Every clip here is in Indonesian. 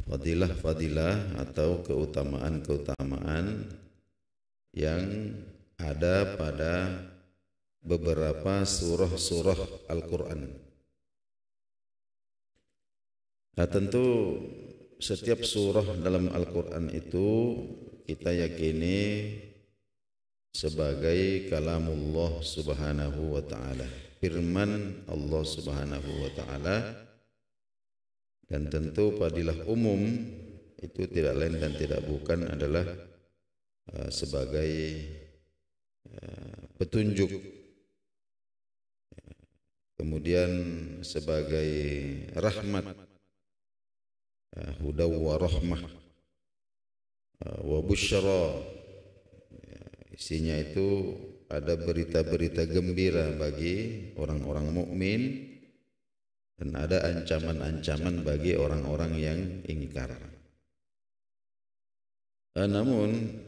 fadilah-fadilah atau keutamaan-keutamaan yang ada pada beberapa surah-surah Al-Quran. Nah, tentu setiap surah dalam Al-Quran itu kita yakini sebagai kalamullah subhanahu wa ta'ala, firman Allah subhanahu wa ta'ala. Dan tentu fadilah umum itu tidak lain dan tidak bukan adalah sebagai petunjuk, kemudian sebagai rahmat, hudaw wa rahmah wa busyara. Isinya itu ada berita-berita gembira bagi orang-orang mukmin dan ada ancaman-ancaman bagi orang-orang yang ingkar. Namun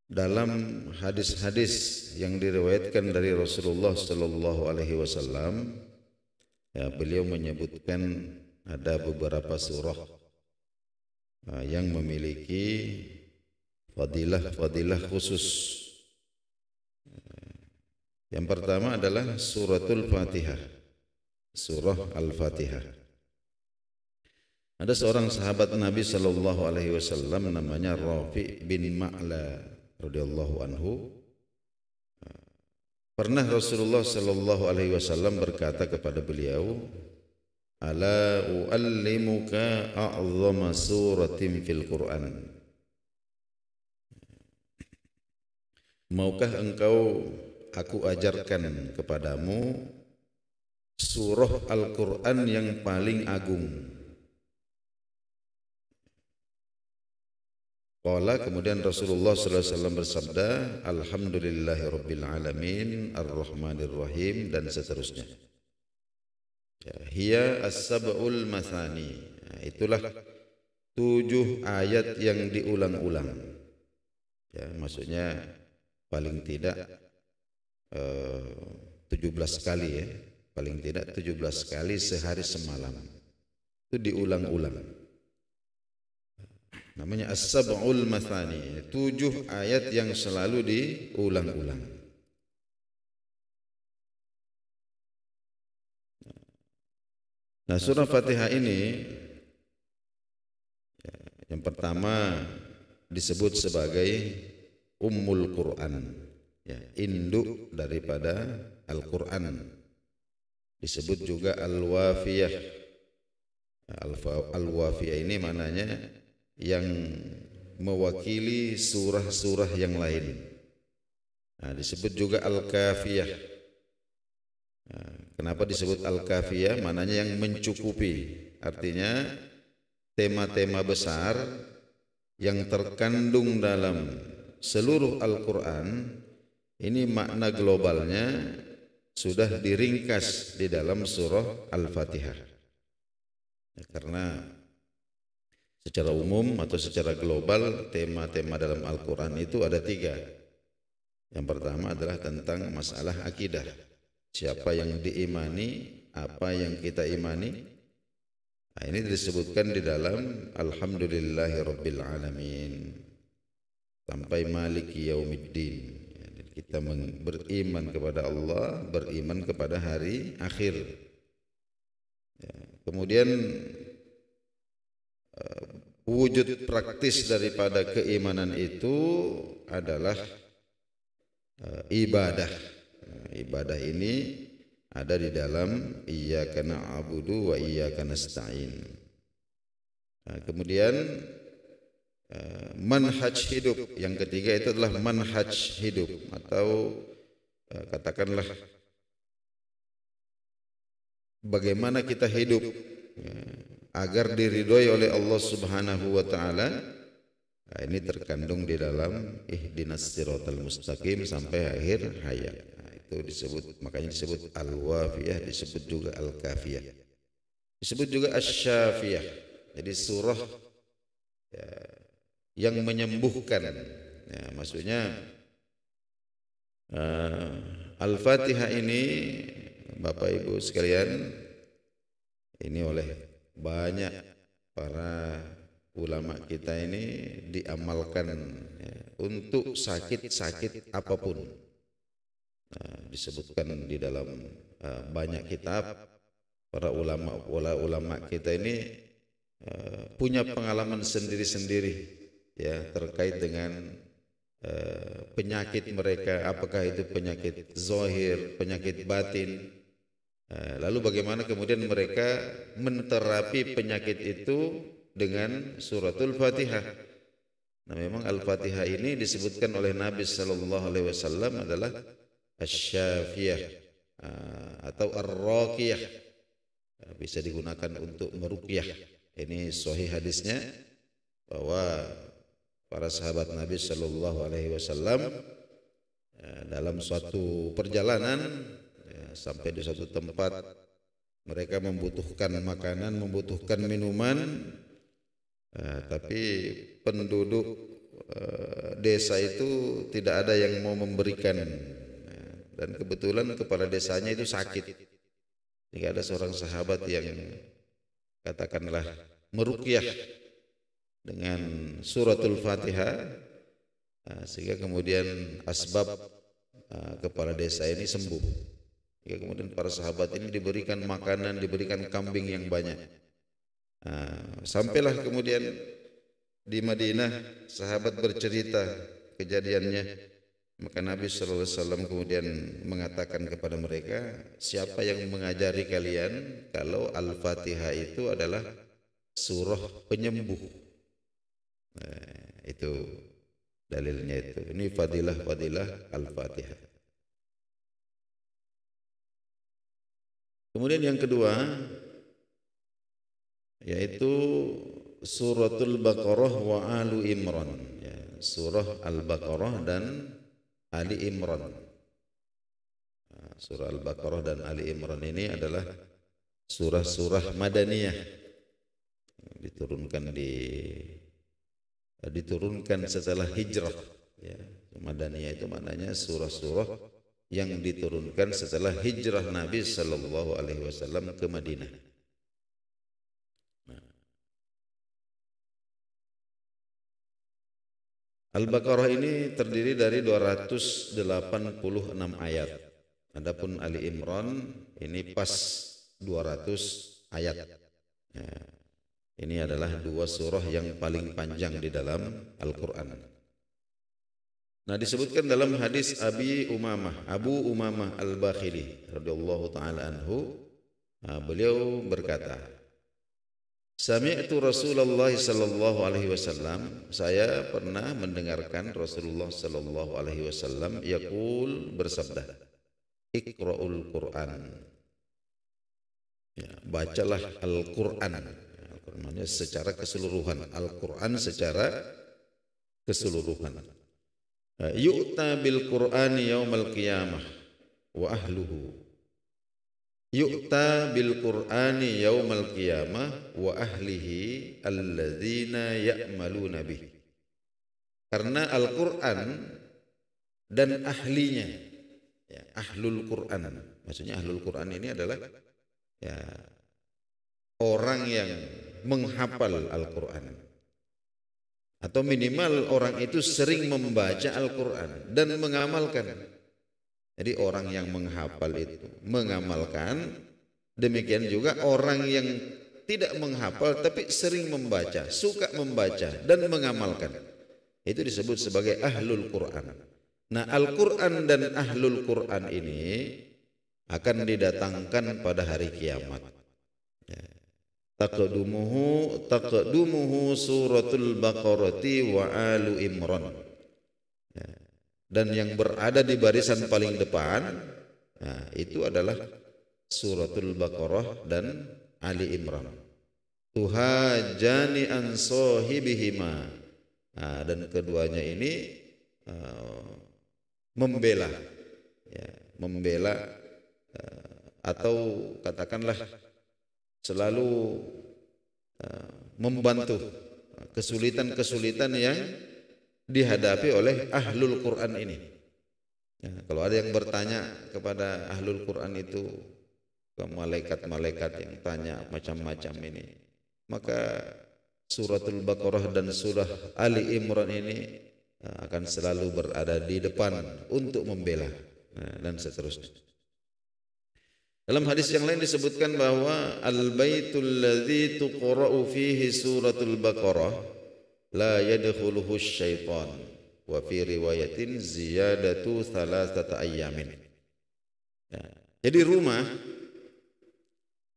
dalam hadis-hadis yang diriwayatkan dari Rasulullah sallallahu alaihi wasallam, ya, beliau menyebutkan ada beberapa surah yang memiliki fadilah-fadilah khusus. Yang pertama adalah suratul Fatihah, surah Al-Fatihah. Ada seorang sahabat Nabi sallallahu alaihi wasallam namanya Rafi bin Ma'la radhiyallahu anhu. Pernah Rasulullah sallallahu alaihi wasallam berkata kepada beliau, "Ala uallimuka a'zama suratin fil Qur'an." Maukah engkau aku ajarkan kepadamu surah Al-Quran yang paling agung? Qala, kemudian Rasulullah sallallahu alaihi wasallam bersabda, Alhamdulillahirabbil alamin arrahmanir rahim, dan seterusnya. Ya, hiya as-sab'ul mathani. Nah, itulah 7 ayat yang diulang-ulang. Ya, maksudnya paling tidak 17 kali, ya, paling tidak 17 kali sehari semalam. Itu diulang-ulang. Namanya as-sab'ul mathani, 7 ayat yang selalu diulang-ulang. Nah, surah Fatihah ini yang pertama disebut sebagai Ummul Quran, ya, induk daripada Al-Quran. Disebut juga Al-Wafiyah. Al-Wafiyah ini maknanya yang mewakili surah-surah yang lain. Nah, disebut juga Al-Kafiyah. Nah, kenapa disebut Al-Kafiyah? Maknanya yang mencukupi. Artinya tema-tema besar yang terkandung dalam seluruh Al-Quran ini, makna globalnya sudah diringkas di dalam surah Al-Fatihah. Ya, karena secara umum atau secara global tema-tema dalam Al-Quran itu ada 3. Yang pertama adalah tentang masalah akidah. Siapa yang diimani, apa yang kita imani. Nah, ini disebutkan di dalam Alhamdulillahirabbil alamin sampai Maliki Yaumiddin. Kita beriman kepada Allah, beriman kepada hari akhir. Ya, kemudian wujud praktis daripada keimanan itu adalah ibadah. Ibadah ini ada di dalam iyyaka na'budu wa iyyaka nasta'in. Nah, kemudian manhaj hidup yang ketiga itu adalah manhaj hidup, atau katakanlah bagaimana kita hidup agar diridhoi oleh Allah Subhanahu wa taala. Nah, ini terkandung di dalam ihdinas siratal mustaqim sampai akhir hayat. Nah, itu disebut, makanya disebut Al-Wafiyah, disebut juga Al-Kafiyah, disebut juga Asy-Syafiyah. Jadi surah, ya, yang menyembuhkan. Ya, maksudnya Al-Fatihah ini, Bapak Ibu sekalian, ini oleh banyak para ulama kita ini diamalkan ya, untuk sakit-sakit apapun. Disebutkan di dalam banyak kitab, para ulama kita ini punya pengalaman sendiri-sendiri ya terkait dengan penyakit mereka, apakah itu penyakit zahir, penyakit batin. Lalu bagaimana kemudian mereka menterapi penyakit itu dengan suratul Fatihah. Nah, memang Al-Fatihah ini disebutkan oleh Nabi sallallahu alaihi wasallam adalah asy-syafiyah atau ar-raqiyah. Bisa digunakan untuk meruqyah. Ini sahih hadisnya bahwa para sahabat Nabi sallallahu alaihi wasallam dalam suatu perjalanan sampai di suatu tempat mereka membutuhkan makanan, membutuhkan minuman, tapi penduduk desa itu tidak ada yang mau memberikan, dan kebetulan kepala desanya itu sakit. Jika ada seorang sahabat yang katakanlah meruqyah dengan suratul Fatihah, sehingga kemudian asbab kepala desa ini sembuh. Sehingga kemudian para sahabat ini diberikan makanan, diberikan kambing yang banyak. Sampailah kemudian di Madinah, sahabat bercerita kejadiannya. Maka Nabi sallallahu alaihi wasallam kemudian mengatakan kepada mereka, siapa yang mengajari kalian kalau Al-Fatihah itu adalah surah penyembuh. Itu dalilnya itu. Ini fadilah Al-Fatihah. Kemudian yang kedua yaitu suratul Baqarah wa Alu Imran, ya, surah Al-Baqarah dan Ali Imran. Surah Al-Baqarah dan Ali Imran ini adalah surah-surah Madaniyah, diturunkan setelah hijrah. Ya, Madaniyah itu maknanya surah-surah yang diturunkan setelah hijrah Nabi sallallahu alaihi wasallam ke Madinah. Al-Baqarah ini terdiri dari 286 ayat. Adapun Ali Imran ini pas 200 ayat. Ya, ini adalah dua surah yang paling panjang di dalam Al-Quran. Nah, disebutkan dalam hadis Abu Umamah Al-Bakhili radhiyallahu taala anhu, beliau berkata, sami'tu Rasulullah sallallahu alaihi wasallam, saya pernah mendengarkan Rasulullah sallallahu alaihi wasallam yaqul, bersabda, Iqra'ul Qur'an. Ya, bacalah Al-Qur'an. Al-Qur'an secara keseluruhan, Al-Qur'an secara keseluruhan. Yu'ta bil Qur'ani yaumal qiyamah wa ahluhu. Yu'ta bil Qur'ani yaumal qiyamah wa ahlihi alladzina ya'maluna bih. Karena Al-Qur'an dan ahlinya, ya, ahlul Qur'an. Maksudnya ahlul Qur'an ini adalah ya, orang yang menghafal Al-Qur'an, atau minimal orang itu sering membaca Al-Qur'an dan mengamalkan. Jadi orang yang menghafal itu mengamalkan, demikian juga orang yang tidak menghafal tapi sering membaca, suka membaca dan mengamalkan. Itu disebut sebagai ahlul Qur'an. Nah, Al-Qur'an dan ahlul Qur'an ini akan didatangkan pada hari kiamat. Taqdumuhu suratul Baqarati wa Alu Imran. Dan yang berada di barisan paling depan, nah, itu adalah suratul Baqarah dan Ali Imran. Tuhajani an sahibihima. Nah, dan keduanya ini membela, ya, atau katakanlah selalu membantu kesulitan-kesulitan yang dihadapi oleh ahlul Quran ini. Ya, kalau ada yang bertanya kepada ahlul Quran itu, ke malaikat-malaikat yang tanya macam-macam ini, maka suratul Baqarah dan surah Ali Imran ini akan selalu berada di depan untuk membela, dan seterusnya. Dalam hadis yang lain disebutkan bahwa al-baitul ladzi tuqra'u fihi suratul Baqarah la yadkhuluhu syaitan, wa fi riwayatin ziyadatu thalathata ayyamin. Ya. Jadi rumah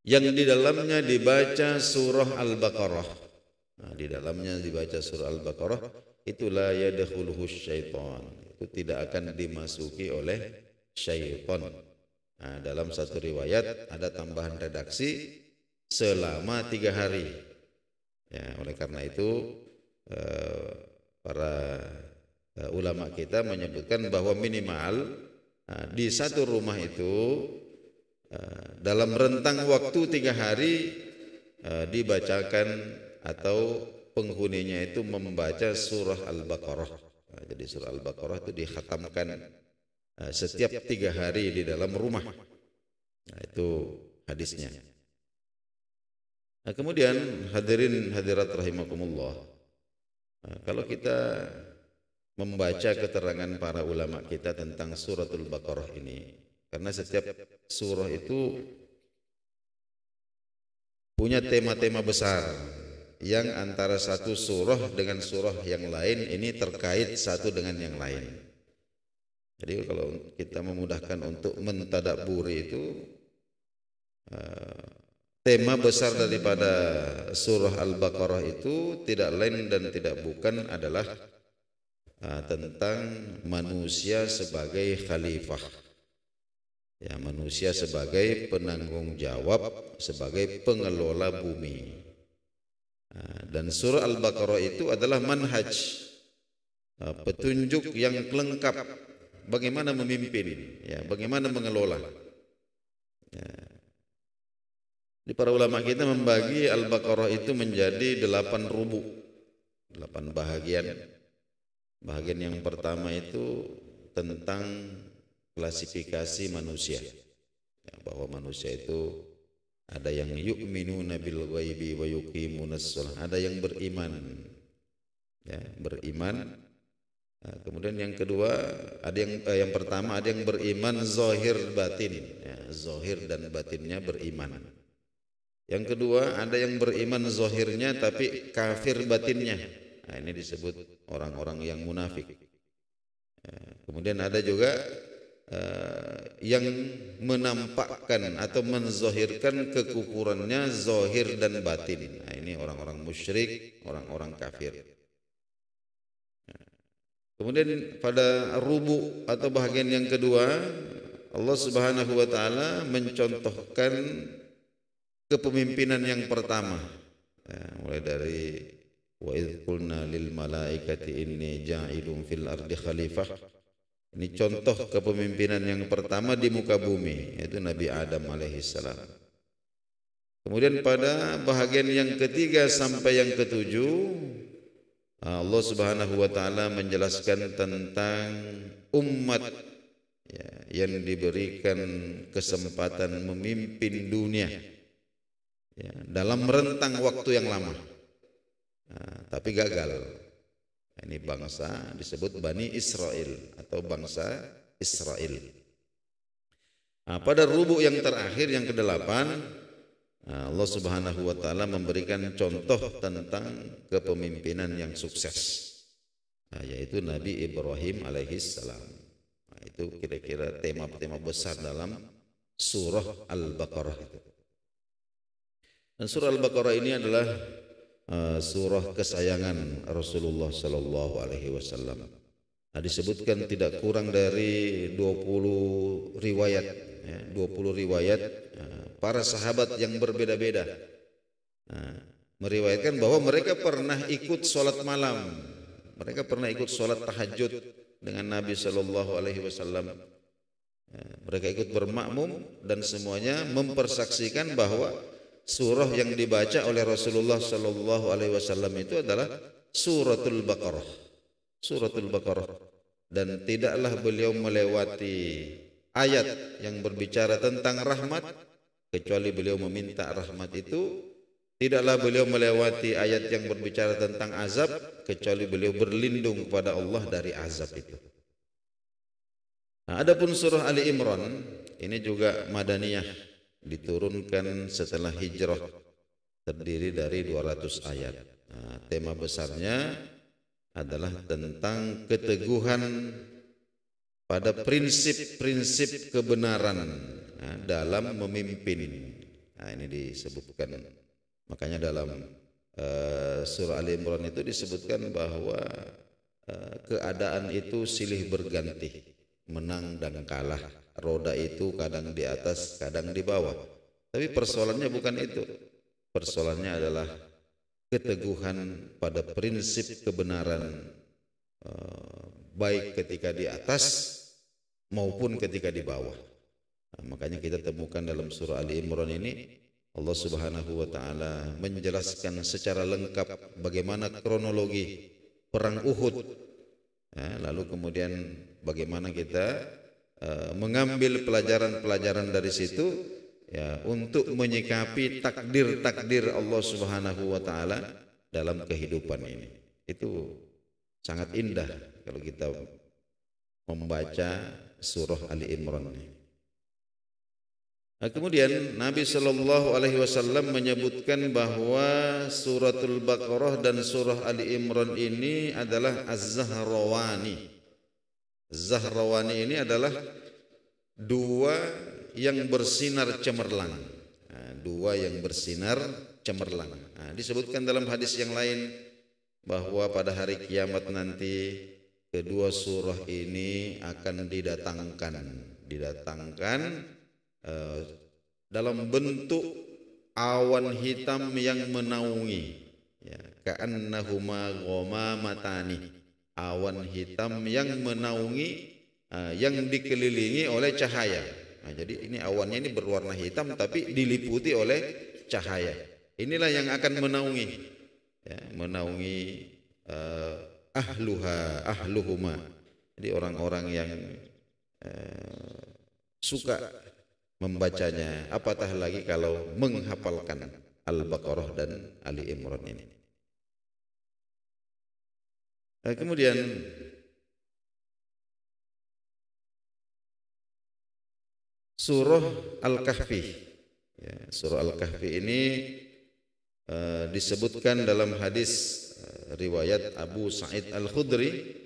yang di dalamnya dibaca surah Al-Baqarah, di dalamnya dibaca surah Al-Baqarah, itu la yadkhuluhu syaitan, itu tidak akan dimasuki oleh syaitan. Dalam satu riwayat ada tambahan redaksi selama 3 hari. Ya, oleh karena itu para ulama kita menyebutkan bahwa minimal di satu rumah itu dalam rentang waktu 3 hari dibacakan atau penghuninya itu membaca surah Al-Baqarah. Jadi surah Al-Baqarah itu dikhatamkan setiap 3 hari di dalam rumah. Itu hadisnya. Kemudian hadirin hadirat rahimakumullah, kalau kita membaca keterangan para ulama kita tentang suratul Baqarah ini, karena setiap surah itu punya tema-tema besar yang antara satu surah dengan surah yang lain ini terkait satu dengan yang lain. Jadi kalau kita memudahkan untuk mentadabburi itu, tema besar daripada surah Al-Baqarah itu tidak lain dan tidak bukan adalah tentang manusia sebagai khalifah, ya, manusia sebagai penanggung jawab, sebagai pengelola bumi. Dan surah Al-Baqarah itu adalah manhaj, petunjuk yang lengkap bagaimana memimpin, ya, bagaimana mengelola. Ya. Di para ulama kita membagi Al-Baqarah itu menjadi 8 rubu, 8 bahagian. Bahagian yang pertama itu tentang klasifikasi manusia, ya, bahwa manusia itu ada yang yu'minuna bil ghaibi wa yuqimunas shalah, ada yang beriman, ya, beriman. Kemudian yang kedua, ada yang pertama ada yang beriman zahir batin, ya, zahir dan batinnya beriman. Yang kedua ada yang beriman zahirnya tapi kafir batinnya. Ini disebut orang-orang yang munafik. Kemudian ada juga yang menampakkan atau menzahirkan kekufurannya zahir dan batin. Ini orang-orang musyrik, orang-orang kafir. Kemudian pada rubu atau bahagian yang kedua, Allah Subhanahu wa taala mencontohkan kepemimpinan yang pertama, ya, mulai dari wa idz qulna lil malaikati inni ja'ilun fil ardi khalifah. Ini contoh kepemimpinan yang pertama di muka bumi, yaitu Nabi Adam alaihissalam. Kemudian pada bahagian yang ketiga sampai yang ketujuh, Allah Subhanahu wa taala menjelaskan tentang umat, ya, yang diberikan kesempatan memimpin dunia, ya, dalam rentang waktu yang lama, tapi gagal. Ini bangsa disebut Bani Israel atau bangsa Israel. Pada rubuk yang terakhir yang ke-8, Allah Subhanahu wa taala memberikan contoh tentang kepemimpinan yang sukses, yaitu Nabi Ibrahim alaihissalam. Itu kira-kira tema-tema besar dalam surah Al-Baqarah itu. Dan surah Al-Baqarah ini adalah surah kesayangan Rasulullah sallallahu alaihi wasallam. Disebutkan tidak kurang dari 20 riwayat, ya, 20 riwayat para sahabat yang berbeda-beda meriwayatkan bahwa mereka pernah ikut sholat malam, mereka pernah ikut sholat tahajud dengan Nabi sallallahu alaihi wasallam. Mereka ikut bermakmum dan semuanya mempersaksikan bahwa surah yang dibaca oleh Rasulullah sallallahu alaihi wasallam itu adalah suratul Baqarah. Suratul Baqarah. Dan tidaklah beliau melewati ayat yang berbicara tentang rahmat kecuali beliau meminta rahmat itu Tidaklah beliau melewati ayat yang berbicara tentang azab kecuali beliau berlindung kepada Allah dari azab itu. Nah, adapun surah Ali Imran ini juga madaniyah, diturunkan setelah hijrah, terdiri dari 200 ayat. Nah, tema besarnya adalah tentang keteguhan pada prinsip-prinsip kebenaran dalam memimpin. Nah, ini disebutkan. Makanya dalam surah Ali Imran itu disebutkan bahwa keadaan itu silih berganti, menang dan kalah. Roda itu kadang di atas, kadang di bawah. Tapi persoalannya bukan itu. Persoalannya adalah keteguhan pada prinsip kebenaran, baik ketika di atas maupun ketika di bawah. Nah, makanya kita temukan dalam surah Ali Imran ini Allah Subhanahu wa taala menjelaskan secara lengkap bagaimana kronologi perang Uhud. Ya, lalu kemudian bagaimana kita mengambil pelajaran-pelajaran dari situ ya untuk menyikapi takdir-takdir Allah Subhanahu wa taala dalam kehidupan ini. Itu sangat indah kalau kita membaca surah Ali Imran ini. Nah, kemudian Nabi Shallallahu Alaihi Wasallam menyebutkan bahwa suratul Baqarah dan surah Ali Imran ini adalah Az-Zahrawani. Zahrawani ini adalah dua yang bersinar cemerlang. Nah, dua yang bersinar cemerlang. Nah, disebutkan dalam hadis yang lain bahwa pada hari kiamat nanti kedua surah ini akan didatangkan dalam bentuk awan hitam yang menaungi, ya, ka'annahuma ghamamatani, awan hitam yang menaungi, yang dikelilingi oleh cahaya. Nah, jadi ini awannya ini berwarna hitam tapi diliputi oleh cahaya. Inilah yang akan menaungi, ya, menaungi ahluhuma. Jadi orang-orang yang suka membacanya, apatah lagi kalau menghafalkan Al-Baqarah dan Ali Imran ini. Nah, kemudian surah Al-Kahfi. Ya, surah Al-Kahfi ini disebutkan dalam hadis riwayat Abu Sa'id Al-Khudri.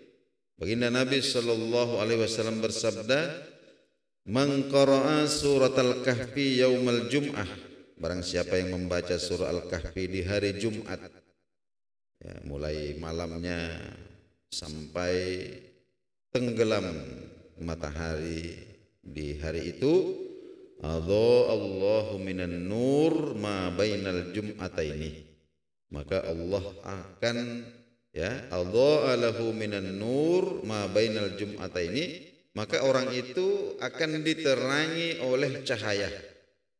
Baginda Nabi sallallahu alaihi wasallam bersabda, "Man qara'a surat Al-Kahfi yaumal Jum'ah." Barang siapa yang membaca surah Al-Kahfi di hari Jumat, ya, mulai malamnya sampai tenggelam matahari di hari itu, Allahu minan nur ma bainal jum'ataini. Maka Allah akan, ya, Allahu minan nur ma bainal jum'ataini. Maka orang itu akan diterangi oleh cahaya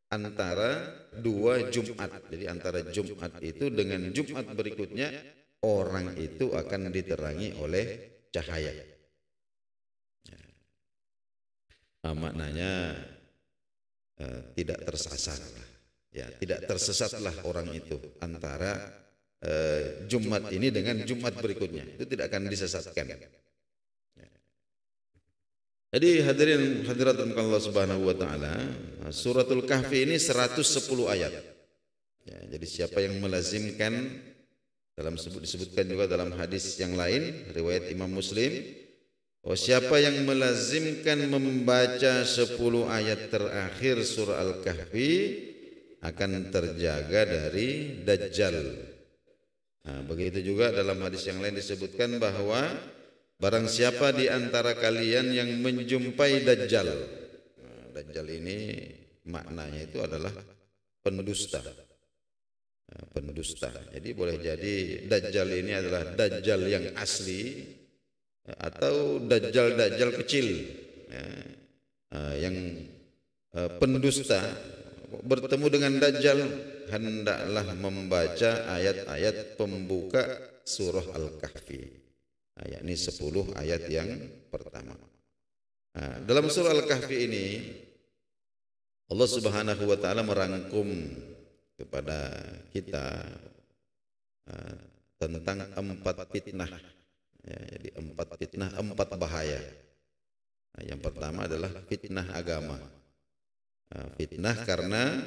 antara dua Jumat. Jadi antara Jumat itu dengan Jumat berikutnya, orang itu akan diterangi oleh cahaya. Nah, maknanya tidak tersasar, ya, tidak tersesatlah orang itu antara Jumat ini dengan Jumat berikutnya, itu tidak akan disesatkan. Jadi hadirin hadirat Allah Subhanahu wa taala, suratul Kahfi ini 110 ayat. Ya, jadi siapa yang melazimkan, disebutkan juga dalam hadis yang lain riwayat Imam Muslim, siapa yang melazimkan membaca 10 ayat terakhir surah Al-Kahfi akan terjaga dari Dajjal. Nah, begitu juga dalam hadis yang lain disebutkan bahwa barang siapa di antara kalian yang menjumpai Dajjal. Nah, Dajjal ini maknanya itu adalah pendusta. Nah, pendusta. Jadi boleh jadi Dajjal ini adalah Dajjal yang asli atau Dajjal kecil, ya, yang pendusta. Bertemu dengan Dajjal, hendaklah membaca ayat-ayat pembuka surah Al-Kahfi. Yakni 10 ayat yang pertama. Nah, dalam surah Al-Kahfi ini Allah Subhanahu wa taala merangkum kepada kita tentang 4 fitnah. Ya, jadi 4 fitnah, 4 bahaya. Yang pertama adalah fitnah agama. Fitnah karena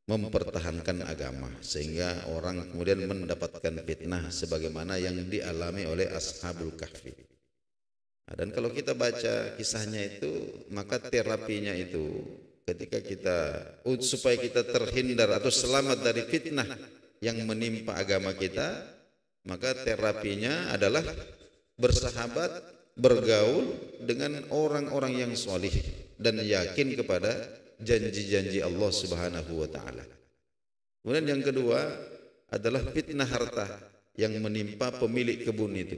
mempertahankan agama, sehingga orang kemudian mendapatkan fitnah sebagaimana yang dialami oleh Ashabul Kahfi. Dan kalau kita baca kisahnya itu, maka terapinya itu ketika kita supaya kita terhindar atau selamat dari fitnah yang menimpa agama kita, maka terapinya adalah bersahabat, bergaul dengan orang-orang yang solih dan yakin kepada janji-janji Allah Subhanahu wa taala. Kemudian yang kedua adalah fitnah harta yang menimpa pemilik kebun itu.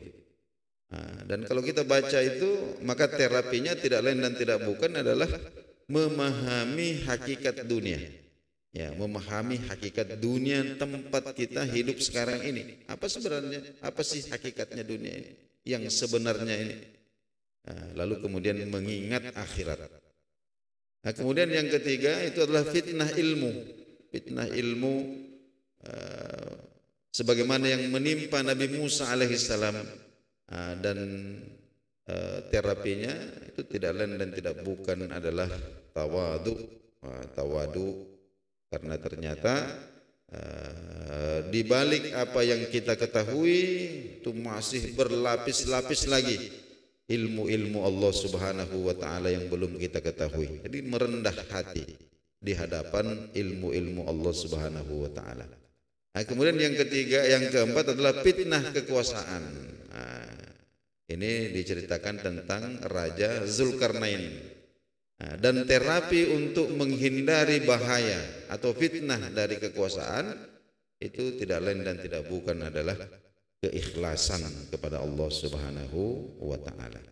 Dan kalau kita baca itu, maka terapinya tidak lain dan tidak bukan adalah memahami hakikat dunia. Ya, memahami hakikat dunia tempat kita hidup sekarang ini. Apa sebenarnya? Apa sih hakikatnya dunia ini? Yang sebenarnya ini. Lalu kemudian mengingat akhirat. Kemudian yang ketiga itu adalah fitnah ilmu. Fitnah ilmu sebagaimana yang menimpa Nabi Musa alaihissalam. Dan terapinya itu tidak lain dan tidak bukan adalah tawadu, karena ternyata di balik apa yang kita ketahui itu masih berlapis-lapis lagi ilmu-ilmu Allah Subhanahu wa taala yang belum kita ketahui. Jadi merendah hati di hadapan ilmu-ilmu Allah Subhanahu wa taala. Kemudian yang keempat adalah fitnah kekuasaan. Ini diceritakan tentang Raja Zulkarnain. Dan terapi untuk menghindari bahaya atau fitnah dari kekuasaan itu tidak lain dan tidak bukan adalah keikhlasan kepada Allah Subhanahu wa taala.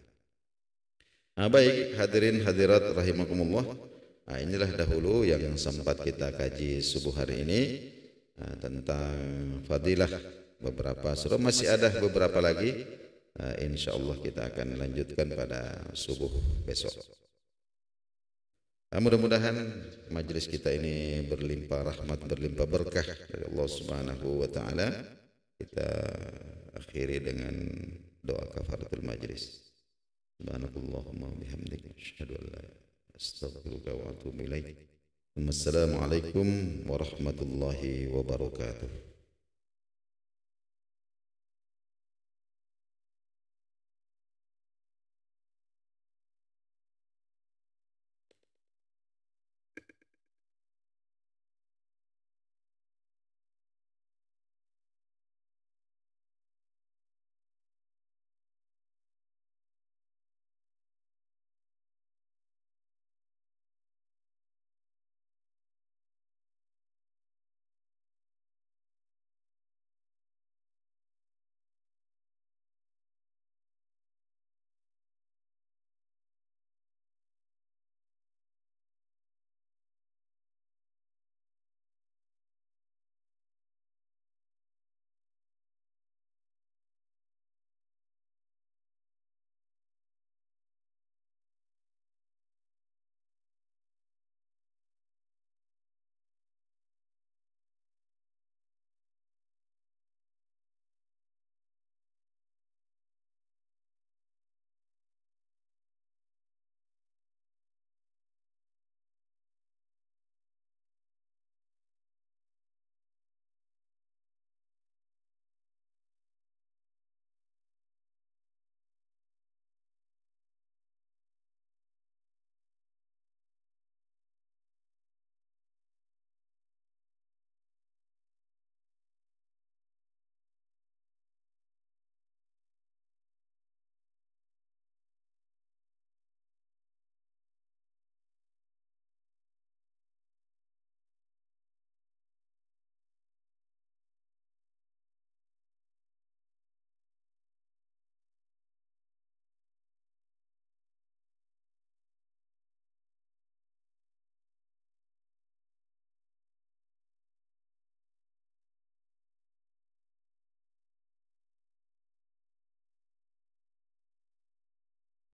Baik hadirin hadirat rahimakumullah. Inilah dahulu yang sempat kita kaji subuh hari ini tentang fadilah beberapa surah. Masih ada beberapa lagi. Insyaallah kita akan lanjutkan pada subuh besok. Mudah-mudahan majelis kita ini berlimpah rahmat, berlimpah berkah dari Allah Subhanahu wa taala. Kita akhiri dengan doa kafaratul majlis. Subhanakallahumma wa bihamdika asyhadu an la ilaha illa anta astaghfiruka wa atubu ilaik. Wassalamualaikum warahmatullahi wabarakatuh.